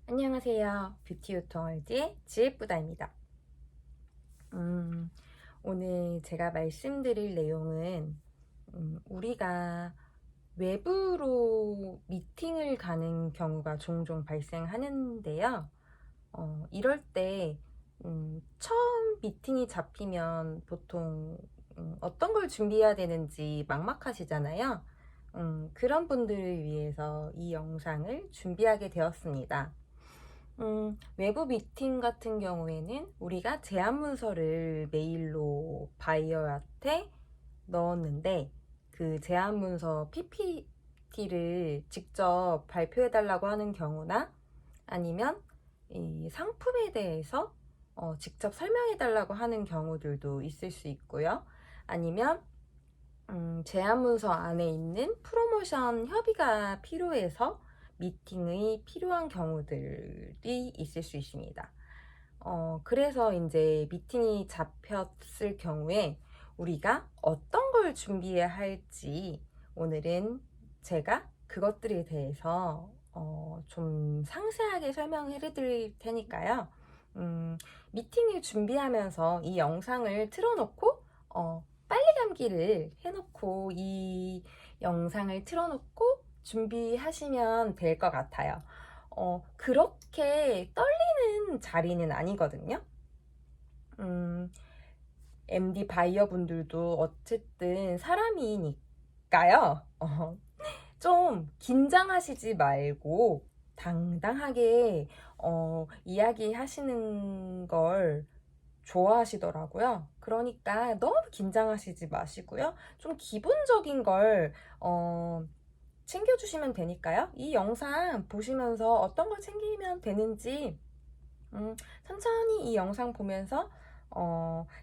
안녕하세요. 뷰티 유통월드의 지혜쁘다입니다. 오늘 제가 말씀드릴 내용은 우리가 외부로 미팅을 가는 경우가 종종 발생하는데요. 이럴 때 처음 미팅이 잡히면 보통 어떤 걸 준비해야 되는지 막막하시잖아요. 그런 분들을 위해서 이 영상을 준비하게 되었습니다. 외부 미팅 같은 경우에는 우리가 제안 문서를 메일로 바이어한테 넣었는데 그 제안 문서 PPT를 직접 발표해 달라고 하는 경우나 아니면 이 상품에 대해서 직접 설명해 달라고 하는 경우들도 있을 수 있고요. 아니면 제안 문서 안에 있는 프로모션 협의가 필요해서 미팅이 필요한 경우들이 있을 수 있습니다. 그래서 이제 미팅이 잡혔을 경우에 우리가 어떤 걸 준비해야 할지 오늘은 제가 그것들에 대해서 좀 상세하게 설명해 드릴 테니까요. 미팅을 준비하면서 이 영상을 틀어놓고 빨리 감기를 해놓고 이 영상을 틀어놓고 준비하시면 될 것 같아요. 그렇게 떨리는 자리는 아니거든요. MD 바이어 분들도 어쨌든 사람이니까요. 좀 긴장하시지 말고 당당하게 이야기하시는 걸 좋아하시더라고요. 그러니까 너무 긴장하시지 마시고요. 좀 기본적인 걸 챙겨주시면 되니까요. 이 영상 보시면서 어떤 걸 챙기면 되는지 천천히 이 영상 보면서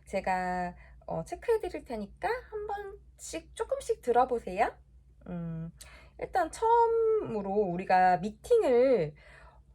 제가 체크해 드릴 테니까 한 번씩 조금씩 들어보세요. 일단 처음으로 우리가 미팅을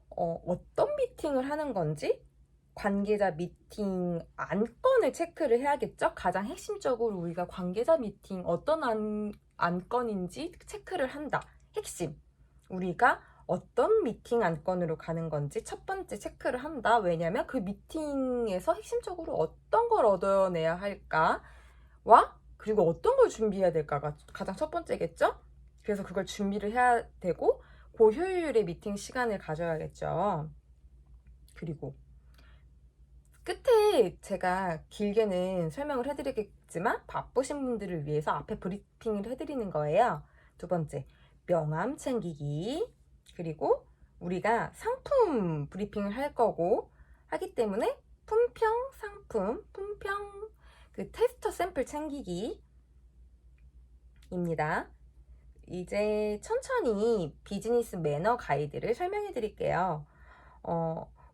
어떤 미팅을 하는 건지 관계자 미팅 안건을 체크를 해야겠죠. 가장 핵심적으로 우리가 관계자 미팅 어떤 안건인지 체크를 한다. 핵심. 우리가 어떤 미팅 안건으로 가는 건지 첫 번째 체크를 한다. 왜냐면 그 미팅에서 핵심적으로 어떤 걸 얻어내야 할까와 그리고 어떤 걸 준비해야 될까가 가장 첫 번째겠죠. 그래서 그걸 준비를 해야 되고 고효율의 미팅 시간을 가져야겠죠. 그리고 끝에 제가 길게는 설명을 해드리겠지만 바쁘신 분들을 위해서 앞에 브리핑을 해드리는 거예요. 두 번째, 명함 챙기기. 그리고 우리가 상품 브리핑을 할 거고 하기 때문에 품평 상품, 품평 그 테스터 샘플 챙기기입니다. 이제 천천히 비즈니스 매너 가이드를 설명해 드릴게요.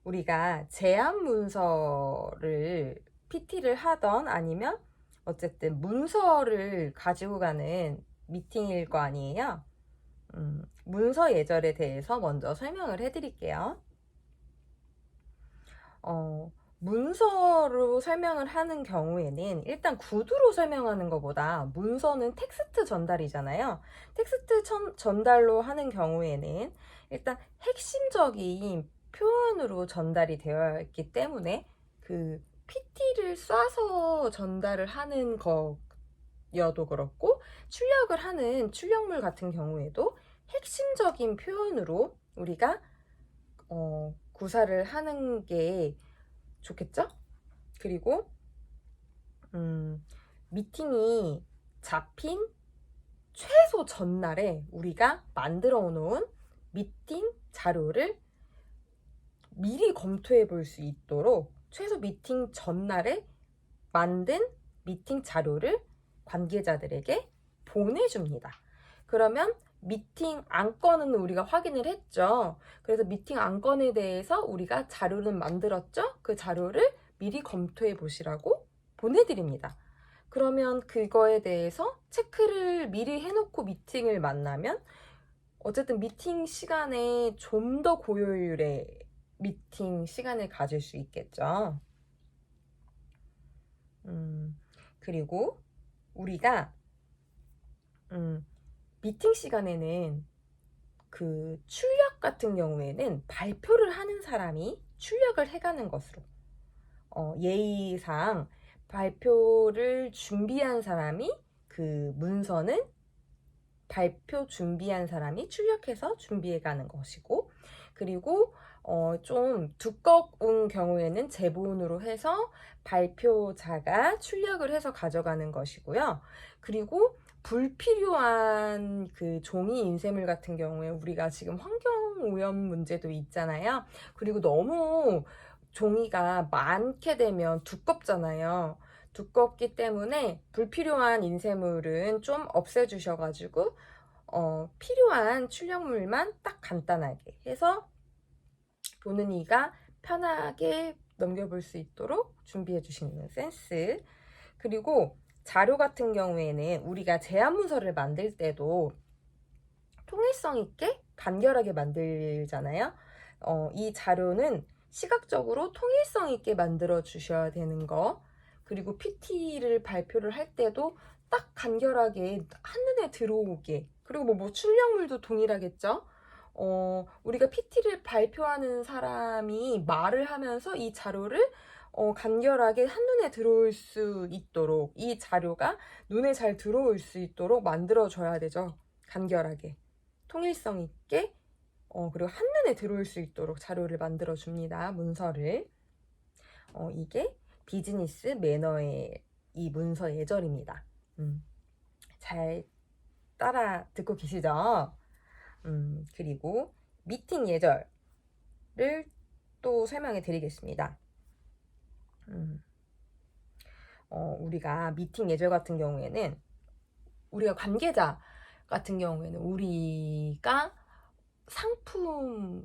우리가 제안 문서를 PT를 하던 아니면 어쨌든 문서를 가지고 가는 미팅일 거 아니에요. 문서 예절에 대해서 먼저 설명을 해드릴게요. 문서로 설명을 하는 경우에는 일단 구두로 설명하는 것보다 문서는 텍스트 전달이잖아요. 텍스트 전달로 하는 경우에는 일단 핵심적인 표현으로 전달이 되어 있기 때문에 그 PT를 쏴서 전달을 하는 거여도 그렇고 출력을 하는 출력물 같은 경우에도 핵심적인 표현으로 우리가 구사를 하는 게 좋겠죠? 그리고 미팅이 잡힌 최소 전날에 우리가 만들어 놓은 미팅 자료를 미리 검토해 볼 수 있도록 최소 미팅 전날에 만든 미팅 자료를 관계자들에게 보내줍니다. 그러면 미팅 안건은 우리가 확인을 했죠. 그래서 미팅 안건에 대해서 우리가 자료를 만들었죠. 그 자료를 미리 검토해 보시라고 보내드립니다. 그러면 그거에 대해서 체크를 미리 해놓고 미팅을 만나면 어쨌든 미팅 시간에 좀 더 고효율의 미팅 시간을 가질 수 있겠죠. 그리고 우리가 미팅 시간에는 그 출력 같은 경우에는 발표를 하는 사람이 출력을 해가는 것으로, 예의상 발표를 준비한 사람이, 그 문서는 발표 준비한 사람이 출력해서 준비해가는 것이고, 그리고 좀 두꺼운 경우에는 제본으로 해서 발표자가 출력을 해서 가져가는 것이고요. 그리고 불필요한 그 종이 인쇄물 같은 경우에 우리가 지금 환경오염 문제도 있잖아요. 그리고 너무 종이가 많게 되면 두껍잖아요. 두껍기 때문에 불필요한 인쇄물은 좀 없애주셔가지고 필요한 출력물만 딱 간단하게 해서 보는 이가 편하게 넘겨볼 수 있도록 준비해 주시는 센스. 그리고 자료 같은 경우에는 우리가 제안 문서를 만들 때도 통일성 있게 간결하게 만들잖아요. 이 자료는 시각적으로 통일성 있게 만들어 주셔야 되는 거. 그리고 PT를 발표를 할 때도 딱 간결하게 한눈에 들어오게. 그리고 뭐 출력물도 동일하겠죠. 우리가 PT를 발표하는 사람이 말을 하면서 이 자료를 간결하게 한눈에 들어올 수 있도록, 이 자료가 눈에 잘 들어올 수 있도록 만들어줘야 되죠. 간결하게. 통일성 있게, 그리고 한눈에 들어올 수 있도록 자료를 만들어줍니다. 문서를. 이게 비즈니스 매너의 이 문서 예절입니다. 잘 따라 듣고 계시죠? 그리고 미팅 예절을 또 설명해 드리겠습니다. 우리가 미팅 예절 같은 경우에는, 우리가 관계자 같은 경우에는 우리가 상품에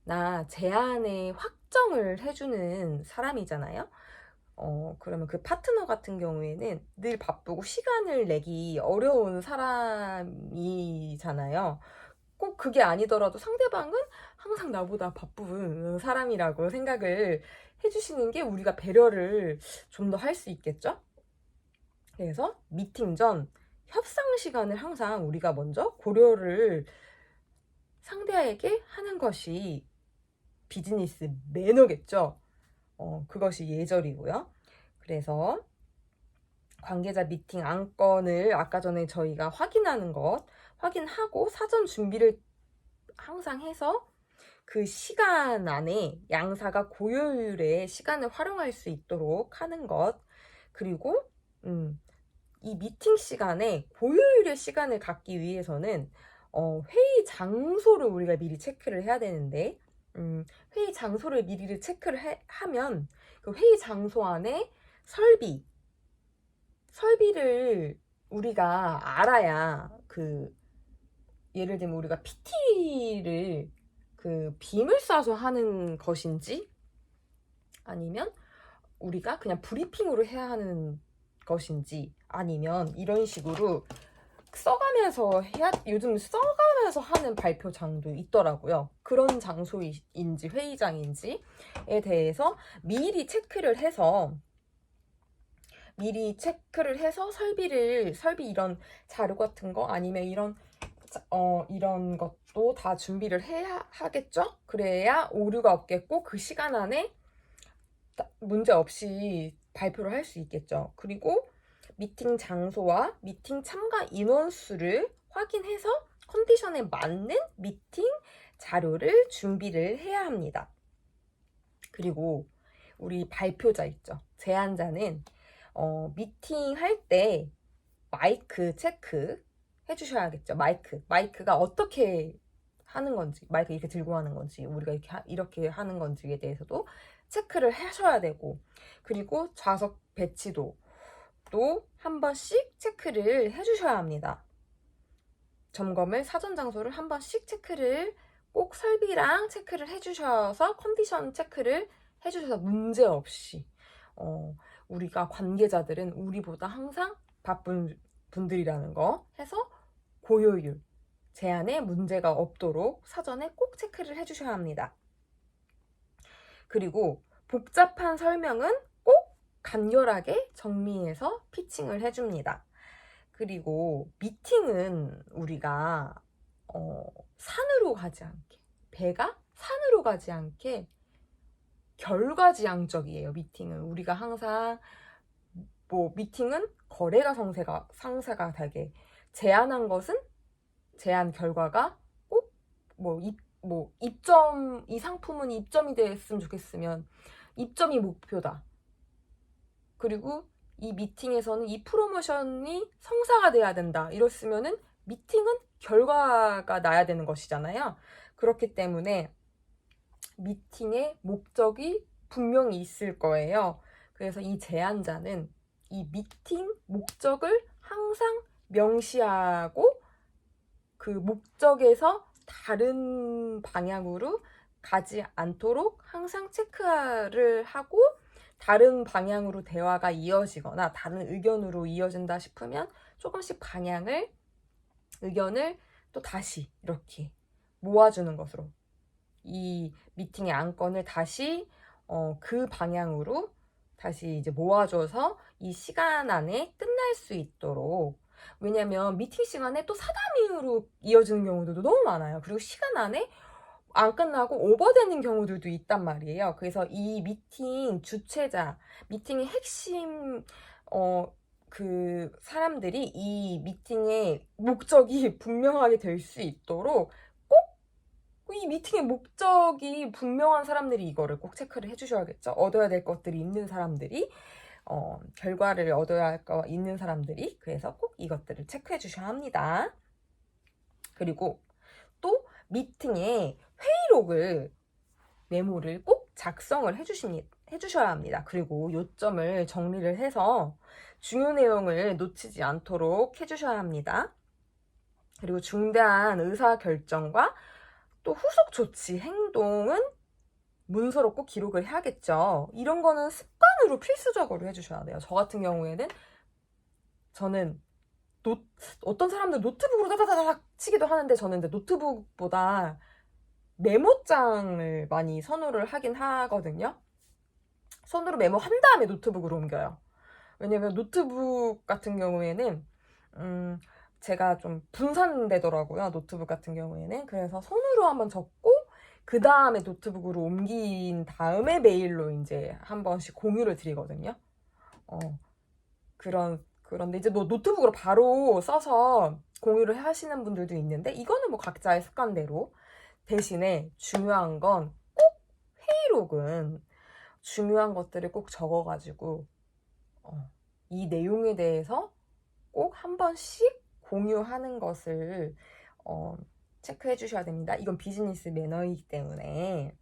나 제안에 확정을 해주는 사람이잖아요. 그러면 그 파트너 같은 경우에는 늘 바쁘고 시간을 내기 어려운 사람이잖아요. 꼭 그게 아니더라도 상대방은 항상 나보다 바쁜 사람이라고 생각을 해주시는 게 우리가 배려를 좀 더 할 수 있겠죠? 그래서 미팅 전 협상 시간을 항상 우리가 먼저 고려를 상대에게 하는 것이 비즈니스 매너겠죠. 그것이 예절이고요. 그래서 관계자 미팅 안건을 아까 전에 저희가 확인하고 사전 준비를 항상 해서 그 시간 안에 양사가 고효율의 시간을 활용할 수 있도록 하는 것. 그리고 이 미팅 시간에 고효율의 시간을 갖기 위해서는 회의 장소를 우리가 미리 체크를 해야 되는데, 회의 장소를 미리 체크를 하면 그 회의 장소 안에 설비를 우리가 알아야, 예를 들면 우리가 PT를 빔을 쏴서 하는 것인지, 아니면 우리가 그냥 브리핑으로 해야 하는 것인지, 아니면 이런 식으로 요즘 써가면서 하는 발표장도 있더라고요. 그런 장소인지 회의장인지에 대해서 미리 체크를 해서 설비 이런 자료 같은 거, 아니면 이런 것도 다 준비를 해야 하겠죠? 그래야 오류가 없겠고 그 시간 안에 문제 없이 발표를 할 수 있겠죠. 그리고 미팅 장소와 미팅 참가 인원수를 확인해서 컨디션에 맞는 미팅 자료를 준비를 해야 합니다. 그리고 우리 발표자 있죠. 제안자는 미팅 할 때 마이크 체크 해주셔야겠죠. 마이크가 어떻게 하는 건지, 마이크 이렇게 들고 하는 건지, 우리가 이렇게 하는 건지에 대해서도 체크를 하셔야 되고, 그리고 좌석 배치도 또 한 번씩 체크를 해주셔야 합니다. 점검을, 사전 장소를 한 번씩 체크를, 꼭 설비랑 체크를 해주셔서 컨디션 체크를 해주셔서 문제 없이, 우리가 관계자들은 우리보다 항상 바쁜 분들이라는 거 해서 고효율, 제안에 문제가 없도록 사전에 꼭 체크를 해주셔야 합니다. 그리고 복잡한 설명은 꼭 간결하게 정리해서 피칭을 해줍니다. 그리고 미팅은 우리가 산으로 가지 않게, 배가 산으로 가지 않게 결과지향적이에요. 미팅은 우리가 항상 미팅은 거래가 상세가 되게, 제안한 것은 제안 결과가 꼭 입점, 이 상품은 입점이 됐으면 좋겠으면 입점이 목표다. 그리고 이 미팅에서는 이 프로모션이 성사가 돼야 된다. 이랬으면은 미팅은 결과가 나야 되는 것이잖아요. 그렇기 때문에 미팅의 목적이 분명히 있을 거예요. 그래서 이 제안자는 이 미팅 목적을 항상 명시하고 그 목적에서 다른 방향으로 가지 않도록 항상 체크를 하고, 다른 방향으로 대화가 이어지거나 다른 의견으로 이어진다 싶으면 조금씩 의견을 또 다시 이렇게 모아주는 것으로, 이 미팅의 안건을 다시 그 방향으로 다시 이제 모아줘서 이 시간 안에 끝날 수 있도록. 왜냐면 미팅 시간에 또 사담이로 이어지는 경우들도 너무 많아요. 그리고 시간 안에 안 끝나고 오버되는 경우들도 있단 말이에요. 그래서 이 미팅 주최자, 미팅의 핵심 그 사람들이 이 미팅의 목적이 분명하게 될 수 있도록 꼭 이 미팅의 목적이 분명한 사람들이 이거를 꼭 체크를 해주셔야겠죠. 얻어야 될 것들이 있는 사람들이, 결과를 얻어야 할 거 있는 사람들이, 그래서 꼭 이것들을 체크해 주셔야 합니다. 그리고 또 미팅에 회의록을, 메모를 꼭 작성을 해주셔야 합니다. 그리고 요점을 정리를 해서 중요 내용을 놓치지 않도록 해주셔야 합니다. 그리고 중대한 의사결정과 또 후속 조치, 행동은 문서로 꼭 기록을 해야겠죠. 이런 거는 습관으로 필수적으로 해주셔야 돼요. 저 같은 경우에는 저는 어떤 사람들 노트북으로 다다다닥 치기도 하는데, 저는 이제 노트북보다 메모장을 많이 선호를 하긴 하거든요. 손으로 메모한 다음에 노트북으로 옮겨요. 왜냐면 노트북 같은 경우에는 제가 좀 분산되더라고요. 노트북 같은 경우에는. 그래서 손으로 한번 적고 그 다음에 노트북으로 옮긴 다음에 메일로 이제 한 번씩 공유를 드리거든요. 그런데 이제 노트북으로 바로 써서 공유를 하시는 분들도 있는데, 이거는 뭐 각자의 습관대로. 대신에 중요한 건 꼭 회의록은 중요한 것들을 꼭 적어가지고 이 내용에 대해서 꼭 한 번씩 공유하는 것을 체크해 주셔야 됩니다. 이건 비즈니스 매너이기 때문에.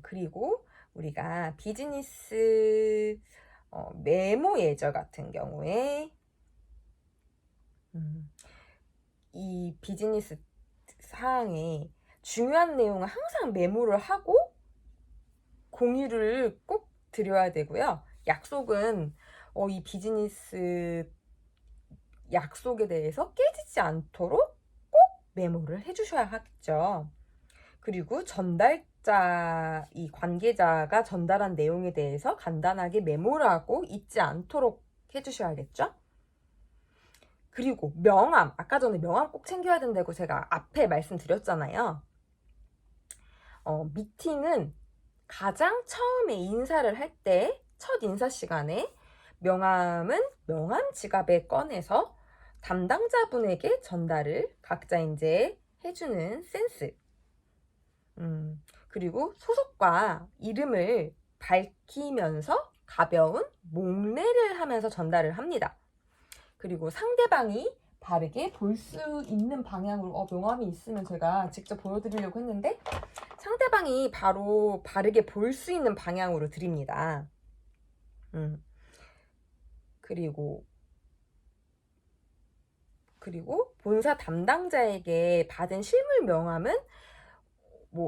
그리고 우리가 비즈니스 메모 예절 같은 경우에 이 비즈니스 사항에 중요한 내용은 항상 메모를 하고 공유를 꼭 드려야 되고요. 약속은 이 비즈니스 약속에 대해서 깨지지 않도록 꼭 메모를 해주셔야 하겠죠. 그리고 전달자, 이 관계자가 전달한 내용에 대해서 간단하게 메모를 하고 잊지 않도록 해주셔야겠죠. 그리고 명함, 아까 전에 명함 꼭 챙겨야 된다고 제가 앞에 말씀드렸잖아요. 미팅은 가장 처음에 인사를 할 때, 첫 인사 시간에 명함은 명함 지갑에 꺼내서 담당자분에게 전달을 각자 이제 해주는 센스. 그리고 소속과 이름을 밝히면서 가벼운 목례를 하면서 전달을 합니다. 그리고 상대방이 바르게 볼 수 있는 방향으로, 명함이 있으면 제가 직접 보여드리려고 했는데, 상대방이 바르게 볼 수 있는 방향으로 드립니다. 그리고 본사 담당자에게 받은 실물 명함은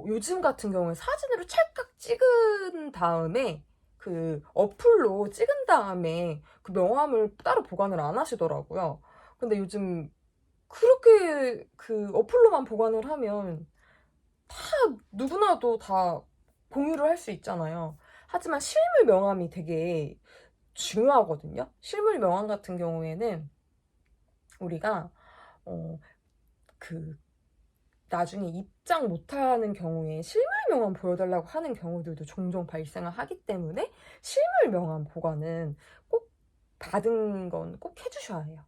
요즘 같은 경우는 사진으로 찰칵 찍은 다음에 그 어플로 찍은 다음에 그 명함을 따로 보관을 안 하시더라고요. 근데 요즘 그렇게 그 어플로만 보관을 하면 다 누구나도 다 공유를 할 수 있잖아요. 하지만 실물 명함이 되게 중요하거든요. 실물 명함 같은 경우에는 우리가 그 나중에 입장 못하는 경우에 실물 명함 보여달라고 하는 경우들도 종종 발생을 하기 때문에 실물 명함 보관은 꼭 받은 건 꼭 해주셔야 해요.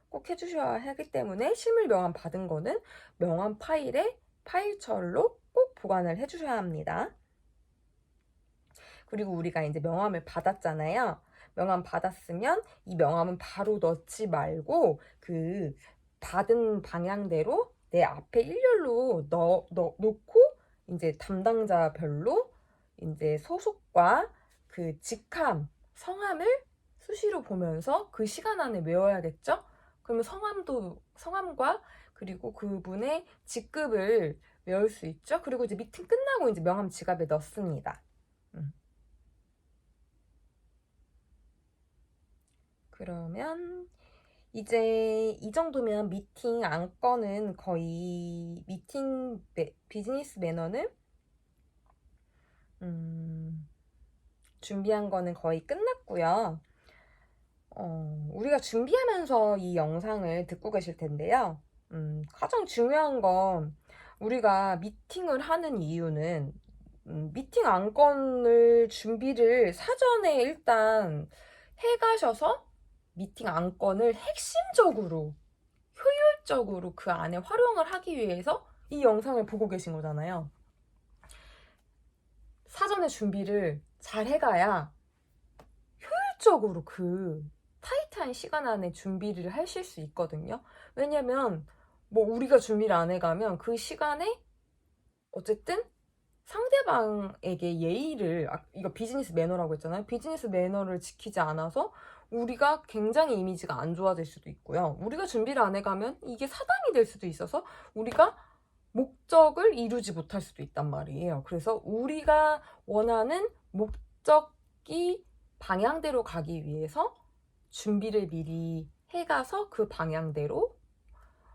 꼭 해주셔야 하기 때문에 실물 명함 받은 거는 명함 파일에 파일철로 꼭 보관을 해주셔야 합니다. 그리고 우리가 이제 명함을 받았잖아요. 명함 받았으면 이 명함은 바로 넣지 말고 그 받은 방향대로 내 앞에 일렬로 놓고 이제 담당자별로 이제 소속과 그 직함, 성함을 수시로 보면서 그 시간 안에 외워야겠죠? 그러면 성함과 그리고 그분의 직급을 외울 수 있죠? 그리고 이제 미팅 끝나고 이제 명함 지갑에 넣습니다. 그러면 이제 이 정도면 미팅 안건은 거의 비즈니스 매너는 준비한 거는 거의 끝났고요. 우리가 준비하면서 이 영상을 듣고 계실 텐데요. 가장 중요한 건 우리가 미팅을 하는 이유는 미팅 안건을 준비를 사전에 일단 해가셔서 미팅 안건을 핵심적으로 효율적으로 그 안에 활용을 하기 위해서 이 영상을 보고 계신 거잖아요. 사전에 준비를 잘 해가야 효율적으로 그 타이트한 시간 안에 준비를 하실 수 있거든요. 왜냐면 뭐 우리가 준비를 안 해가면 그 시간에 어쨌든 상대방에게 예의를, 이거 비즈니스 매너라고 했잖아요. 비즈니스 매너를 지키지 않아서 우리가 굉장히 이미지가 안 좋아질 수도 있고요. 우리가 준비를 안 해가면 이게 사담이 될 수도 있어서 우리가 목적을 이루지 못할 수도 있단 말이에요. 그래서 우리가 원하는 목적이 방향대로 가기 위해서 준비를 미리 해가서 그 방향대로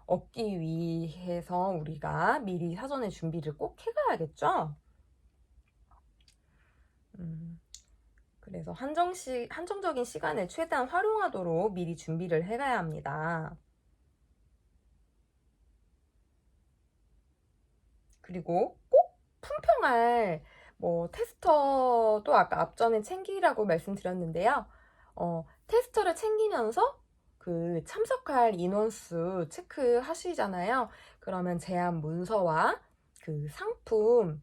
얻기 위해서 우리가 미리 사전에 준비를 꼭 해가야겠죠? 그래서 한정적인 시간을 최대한 활용하도록 미리 준비를 해가야 합니다. 그리고 꼭 품평할 테스터도 아까 앞전에 챙기라고 말씀드렸는데요. 테스터를 챙기면서 그 참석할 인원수 체크하시잖아요. 그러면 제안 문서와 그 상품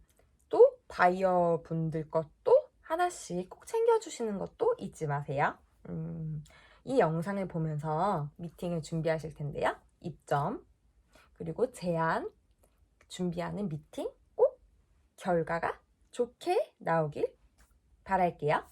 또 바이어 분들 것도 하나씩 꼭 챙겨주시는 것도 잊지 마세요. 이 영상을 보면서 미팅을 준비하실 텐데요. 입점, 그리고 제안, 준비하는 미팅 꼭 결과가 좋게 나오길 바랄게요.